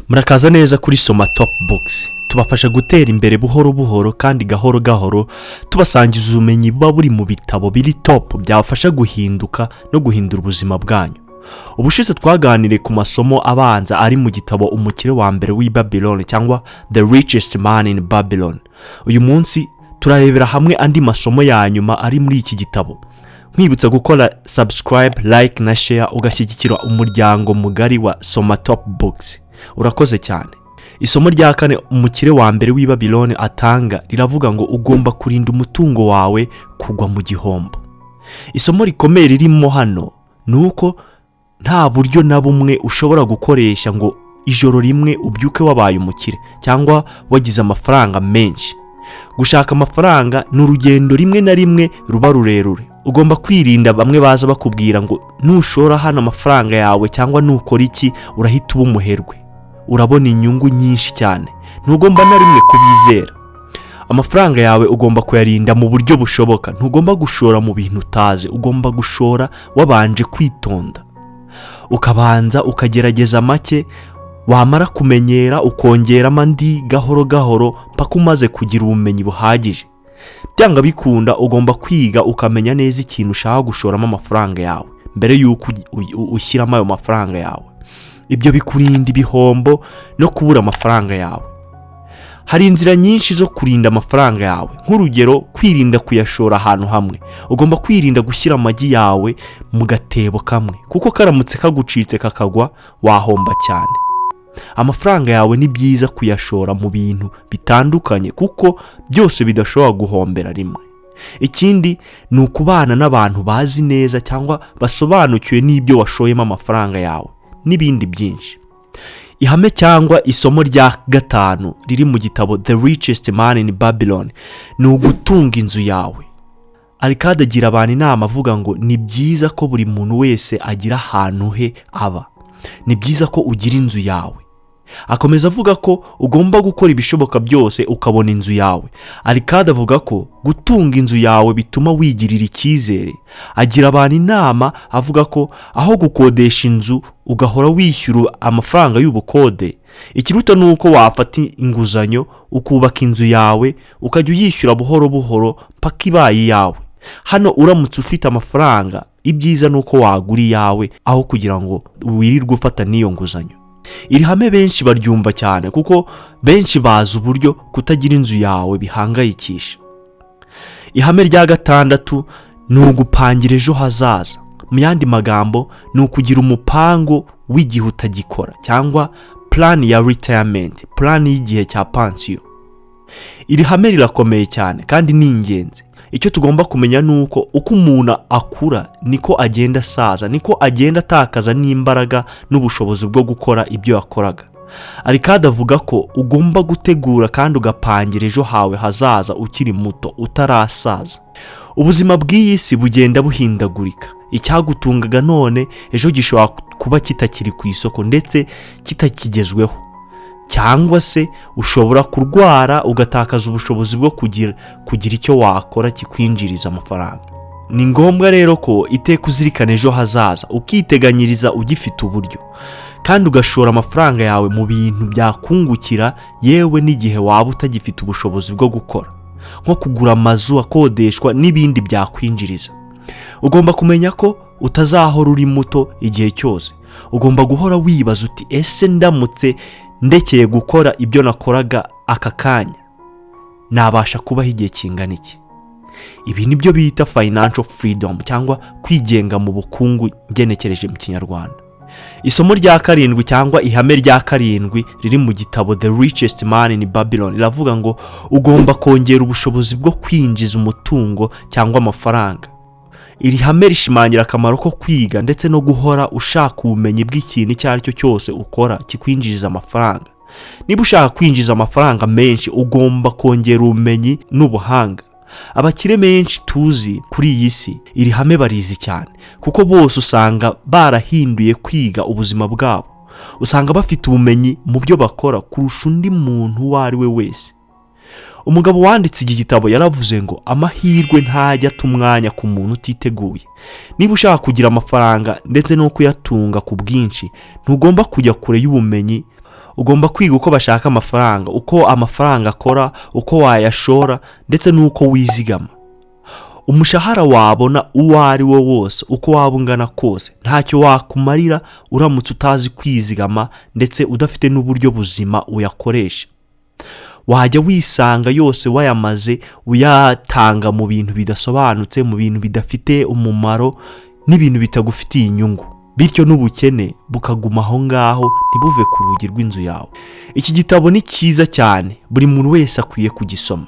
Murakaza neza kuri Soma Top Books. Tubafasha gutera imbere buhoro buhoro kandi gahoro gahoro, tubasangiza ubumenyi buba buri mu bitabo biri top byabafasha guhinduka no guhindura ubuzima bwanyu. Ubushize twaganiriye ku masomo abanza ari mu gitabo Umukire wambere w'IBABILONI cyangwa The Richest Man in Babylon. Uyu munsi turarebera hamwe andi masomo ya nyuma ari muri iki gitabo. Nkwibutsa gukora subscribe, like na share ugashyigikira umuryango mugari wa Soma Top Books. Urakoze cyane. Isomo rya kane umukire wa mbere w'IBABILONI atanga riravuga ngo ugomba kurinda umutungo wawe kugwa mu gihombo. Isomo rikomeye ririmo hano nuko nta buryo na bumwe ushobora gukoresha ngo ijoro rimwe ubyuke wabaye umukire cyangwa wagize amafaranga menshi. Gushaka amafaranga n'urugendo rimwe na rimwe ruba rurerure. Ugomba kwirinda bamwe baza bakubwira ngo nushora hano amafaranga yawe cyangwa nukora iki urahita uba umuherwe. Urabona inyungu nyinshi cyane. Ntugomba na rimwe kubizera. Amafaranga yawe ugomba kuyarinda mu buryo bushoboka. Ntugomba gushora mu bintu utazi. Ugomba gushora wabanje kwitonda. Ukabanza ukagerageza make, wamara kumenyera ukongera amandi gahoro gahoro mpaka umaze kugira ubumenyi buhagije. Byanga bikunda ugomba kwiga ukamenya neza ikintu ushaka gushoramo amafaranga yawe mbere yuko ushyiramo ayo mafaranga yawe. Ibyo bikurinda ibihombo no kubura amafaranga yawe. Hari inzira nyinshi zo kurinda amafaranga yawe. Nk'urugero, kwirinda kuyashora ahantu hamwe. Ugomba kwirinda gushyira amagi yawe mu gatebo kamwe, kuko karamutse kagucitse kakagwa wahomba cyane. Amafaranga yawe ni byiza kuyashora mu bintu bitandukanye kuko byose bidashobora guhombera rimwe. Ikindi ni ukubana n'abantu bazi neza cyangwa basobanukiwe n'ibyo washoyemo amafaranga yawe n'ibindi byinshi. Ihame cyangwa isomo rya gatanu riri mu gitabo The Richest Man in Babylon ni ugutunga inzu yawe. Arikade agira abantu inama avuga ngo ni byiza ko buri muntu wese agira ahantu he aba. Ni byiza ko ugira inzu yawe. Akomeza avuga ko ugomba gukora ibishoboka byose ukabona inzu yawe. Arikade avuga ko gutunga inzu yawe bituma wigirira icyizere. Agira abantu inama avuga ko aho gukodesha inzu ugahora wishyura amafaranga y'ubukode, ikiruta nuko wafata inguzanyo ukubaka inzu yawe ukajya uyishyura buhoro buhoro mpaka ibaye yawe. Hano uramutse ufite amafaranga, ibyiza nuko wagura yawe aho kugira ngo wirirwe ufata n'iyo nguzanyo. Iri hame benshi baryumva cyane kuko benshi bazi uburyo kutagira inzu yawe bihangayikisha. Ihame rya gatandatu ni ugupangira ejo hazaza. Mu yandi magambo ni ukugira umupango w'igihe utagikora cyangwa plan ya retirement, plan y'igihe cya pension. Iri hame rirakomeye cyane kandi ni ingenzi. Icyo tugomba kumenya nuko uko umuntu akura niko agenda asaza, niko agenda atakaza n'imbaraga n'ubushobozi bwo gukora ibyo yakoraga. Arikade avuga ko ugomba gutegura kandi ugapangira ejo hawe hazaza ukiri muto utarasaza. Ubuzima bw'iyi si bugenda buhindagurika. Icyagutungaga none ejo gishobora kuba kitakiri ku isoko ndetse kitakigezweho. Cyangwa se ushobora kurwara ugatakaza ubushobozi bwo kugira icyo wakora kikwinjiriza amafaranga. Ni ngombwa rero ko iteka uzirikana ejo hazaza, ukiteganyiriza ugifite uburyo, kandi ugashora amafaranga yawe mu bintu byakungukira yewe n'igihe waba utagifite ubushobozi bwo gukora, nko kugura amazu akodeshwa n'ibindi byakwinjiriza. Ugomba kumenya ko utazahora uri muto igihe cyose. Ugomba guhora wibaza uti ese ndamutse ndekeye gukora ibyo nakoraga aka kanya nabasha kubaho igihe kingana iki? Ibi nibyo bita financial freedom cyangwa kwigenga mu bukungu ngenekereje mu Kinyarwanda. Isomo rya karindwi cyangwa ihame rya karindwi riri mu gitabo The Richest Man in Babylon riravuga ngo ugomba kongera ubushobozi bwo kwinjiza umutungo cyangwa amafaranga. Iri hame rishimangira akamaro ko kwiga ndetse no guhora ushaka ubumenyi bw'ikintu icyo ari cyo cyose ukora kikwinjiriza amafaranga. Niba ushaka kwinjiza amafaranga menshi ugomba kongera ubumenyi n'ubuhanga. Abakire menshi tuzi kuri iyi si iri hame barizi cyane kuko bose usanga barahinduye kwiga ubuzima bwabo. Usanga bafite ubumenyi mu byo bakora kurusha undi muntu uwo ari we wese. Umugabo wanditse iki gitabo yaravuze ngo amahirwe ntajya tumwanya ku muntu utiteguye. Niba ushaka kugira amafaranga ndetse no kuyatunga ku bwinshi, ntugomba kujya kure y'ubumenyi ugomba kwiga uko bashaka amafaranga, uko amafaranga akora, uko wayashora ndetse n'uko wizigama. Umushahara wabona uwo ari wo wose, uko waba ungana kose, ntacyo wakumarira uramutse utazi kwizigama ndetse udafite n'uburyo buzima uyakoresha. Wajya wisanga yose wayamaze uyatanga mu bintu bidasobanutse, mu bintu bidafite umumaro n'ibintu bitagufitiye inyungu, bityo n'ubukene bukaguma aho ngaho ntibuve ku rugi rw'inzu yawe. Iki gitabo ni cyiza cyane, buri muntu wese akwiye kugisoma.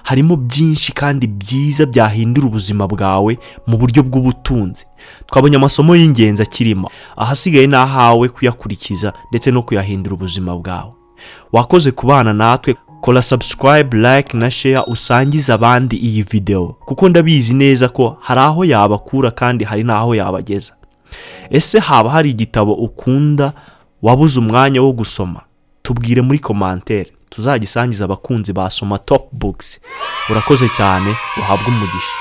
Harimo byinshi kandi byiza byahindura ubuzima bwawe mu buryo bw'ubutunzi. Twabonye amasomo y'ingenzi akirimo, ahasigaye nahawe kuyakurikiza ndetse no kuyahindura ubuzima bwawe. Wakoze kubana natwe, kola subscribe, like na share, usangiza abandi iyi video kuko ndabizi neza ko hari aho yabakura kandi hari naho yabageza. Ese haba hari igitabo ukunda wabuze umwanya wo gusoma? Tubwire muri commentaire, tuzagisangiza abakunzi basoma top books. Urakoze cyane, uhabwe umugisha.